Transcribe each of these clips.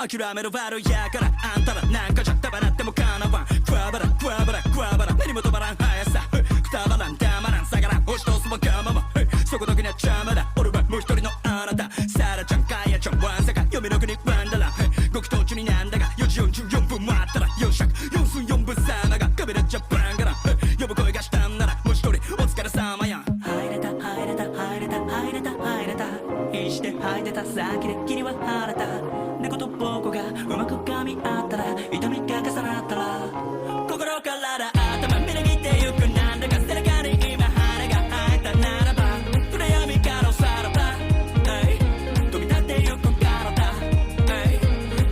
諦めろバロやからあんたらなんかじゃ束なってもかなわんクワバラクワバラクワバラ何も止まらん速さくたばらんたまらん下がらん押し通すわがままそこだけには邪魔だ俺はもう一人のあなたサラちゃんカヤちゃんワンサカ読みの国ワンダラ極東中になんだが4時44分待ったら4尺4分4分様がカメラジャパンから呼ぶ声がしたんならもう一人お疲れ様や入れた入れた入れた入れた入れた必死で吐いてた先で霧は晴れた猫と僕がうまく噛み合ったら痛みが重なったら心から頭みなぎってゆくなんだか背中に今羽が生えたならば暗闇からさらば飛び立ってゆく体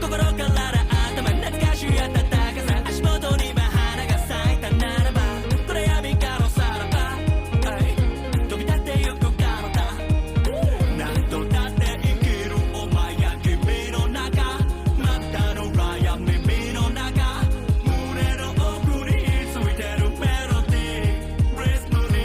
心から頭懐かしい暖かさ足元に今花が咲いたならば暗闇からさらば飛び立ってゆく体何度だって生きるお前や君の中またのラや耳の中胸の奥についてるメロディーリズムに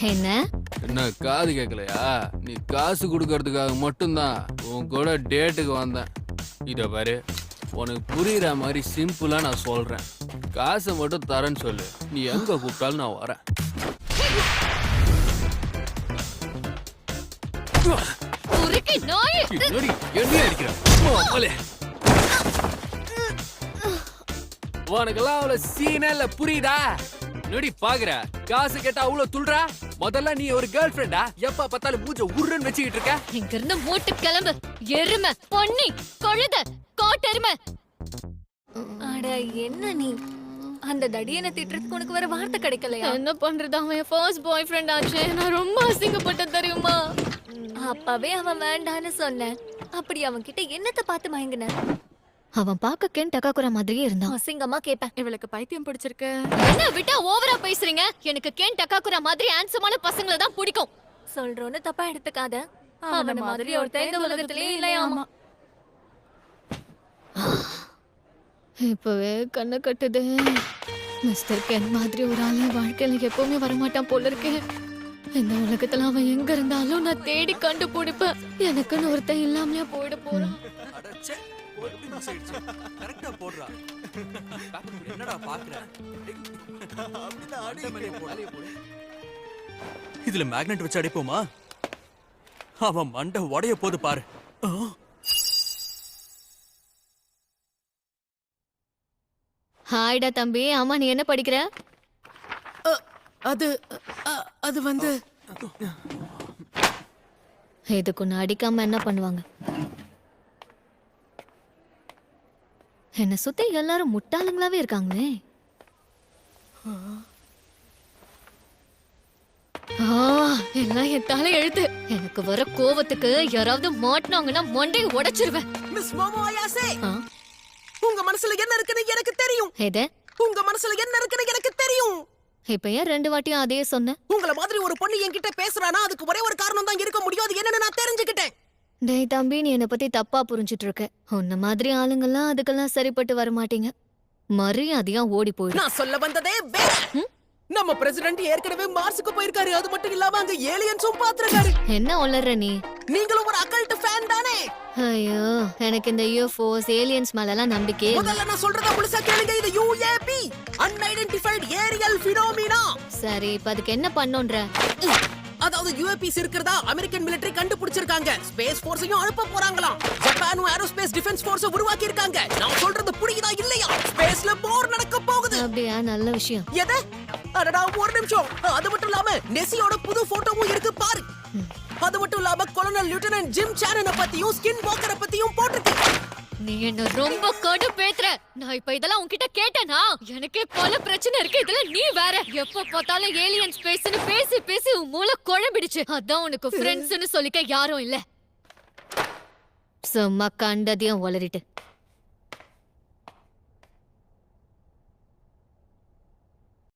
என்ன என்ன காது கேட்கலையா? நீ காசு கொடுக்கறதுக்காக மட்டும்தான் உன் கூட டேட்டுக்கு வந்தேன். இத பாரு, உனக்கு புரியுற மாதிரி சிம்பிளா நான் சொல்றேன். காசை மட்டும் தரேன்னு சொல்லு, நீ எங்க கூப்பிட்டாலும் நான் வரேன். என்ன அடிக்கிற? உனக்கெல்லாம் அவ்வளவு சீனா இல்ல, புரியுதா? நொடி பாக்குற காசு கேட்டா அவ்வளவு துள்றா. முதல்ல நீ ஒரு கேர்ள் ஃப்ரெண்டா? எப்ப பார்த்தாலும் மூஞ்ச உருன்னு வச்சுக்கிட்டு இருக்க. இங்க இருந்து மூட்டு கிளம்பு. எருமை பொன்னி கொழுத கோட்டெருமை. அட என்ன நீ அந்த தடியனை திட்டுறதுக்கு உனக்கு வேற வார்த்தை கிடைக்கலையா? என்ன பண்றது, அவன் ஃபர்ஸ்ட் பாய் ஃப்ரெண்ட் ஆச்சு. நான் ரொம்ப அசிங்கப்பட்டேன் தெரியுமா? அப்பவே அவன் வேண்டான்னு சொன்னேன். அப்படி அவன் கிட்ட என்னத்த பார்த்து மயங்கின? அவன் பார்க்க கென் டகாகுரா மாதிரியே இருந்தான். அசிங்கமா கேப்பேன். இவளுக்கு பைத்தியம் பிடிச்சிருக்கு. என்ன விட்டா ஓவரா பேசுறீங்க? எனக்கு கென் டகாகுரா மாதிரி ஹேண்ட்ஸமான பசங்களை தான் பிடிக்கும். சொல்றோன்னு தப்பா எடுத்துக்காத. அவன மாதிரி ஒருத்தன் இந்த உலகத்திலே இல்லையாமா. இப்பவே கண்ணை கட்டுது. மிஸ்டர் கென் மாதிரி ஒரு ஆள் வாழ்க்கையில எப்பவுமே வரமாட்டான் போல இருக்கு. இந்த உலகத்துல அவன் எங்க இருந்தாலும் நான் தேடி கண்டுபிடிப்பேன். எனக்குன்னு ஒருத்தன் இல்லாமலே போயிட போறான். இதுல மேக்னெட் வச்சு அடிப்போமா? அவன் மண்டை உடைய போது பாரு. ஹாய்டா தம்பி. ஆமா, நீ என்ன படிக்கிற? அது வந்து இதுக்கு நான் அடிக்காம என்ன பண்ணுவாங்க? என்ன சுத்தி எல்லாரும் முட்டாளுங்களாவே இருக்காங்களே. எல்லாம் என் தலை எழுத்து. எனக்கு வர கோவத்துக்கு யாராவது மாட்டினாங்கன்னா மண்டையை உடைச்சிருவேன். மிஸ் மோமோ அயாசே, உங்க மனசுல என்ன இருக்குன்னு எனக்கு தெரியும். எது? உங்க மனசுல என்ன இருக்குன்னு எனக்கு தெரியும். இப்ப ஏன் 2 வாட்டியும் அதே சொன்ன? உங்கள மாதிரி ஒரு பொண்ணு என்கிட்ட பேசுறானா அதுக்கு ஒரே ஒரு காரணம் தான் இருக்க முடியும். அது என்னன்னு நான் தெரிஞ்சுக்கிட்டேன். டேய் தம்பி, நீ என்னை பத்தி தப்பா புரிஞ்சிட்டு இருக்க. உன்ன மாதிரி ஆளுங்கெல்லாம் அதுக்கெல்லாம் சரிப்பட்டு வர மாட்டீங்க. மரியாதையா ஓடி போயிடு. நான் சொல்ல வந்ததே வேற. நம்ம பிரசிடென்ட் ஏற்கனவே மார்ஸுக்கு போயிருக்காரு. அது மட்டும் இல்லாம அங்க ஏலியன்ஸும் பாத்துறாரு. என்ன ஒளர்ற நீ? நீங்களும் ஒரு அக்கல்ட் ஃபேன் தானே? ஐயோ, எனக்கு இந்த யூஎஃப்ஓஸ் ஏலியன்ஸ் மேலலாம் நம்பிக்கை. முதல்ல நான் சொல்றத முழுசா கேளுங்க. இது யுஏபி, அன்ஐடென்டிஃபைட் ஏரியல் ஃபினோமினா. சரி, இப்ப அதுக்கு என்ன பண்ணோன்ற? அதாவது யுஏபிஸ் இருக்கிறதா அமெரிக்கன் மிலிட்டரி கண்டுபிடிச்சிருக்காங்க. ஸ்பேஸ் ஃபோர்ஸையும் அனுப்ப போறாங்களாம். ஜப்பானும் ஏரோஸ்பேஸ் டிஃபென்ஸ் ஃபோர்ஸை உருவாக்கி இருக்காங்க. நான் சொல்றது புரியுதா இல்லையா? ஸ்பேஸ்ல போர் நடக்க போகுது. அப்படியா? நல்ல விஷயம். எது? அடடா, ஒரு நிமிஷம். அது மட்டும் இல்லாம நெசியோட புது போட்டோவும் இருக்கு பாரு. அது மட்டும் இல்லாம கொலோனல் லெப்டினன்ட் ஜிம் சானனை பத்தியும் ஸ்கின் வாக்கரை பத்தியும் போட்டுருக்கு. நீ என்ன ரொம்ப கடுப்பேத்துற. நான் இப்ப இதெல்லாம் உன்கிட்ட கேட்டேனா? எனக்கே பல பிரச்சனை இருக்கு. இதுல நீ வேற. எப்ப பார்த்தாலும் ஏலியன் ஸ்பேஸ்னு பேசி பேசி உன் மூளை குழம்பிடுச்சு. அதான் உனக்கு ஃப்ரெண்ட்ஸ்னு சொல்லிக்க யாரும் இல்ல. சும்மா கண்டதையும் வளரிட்டு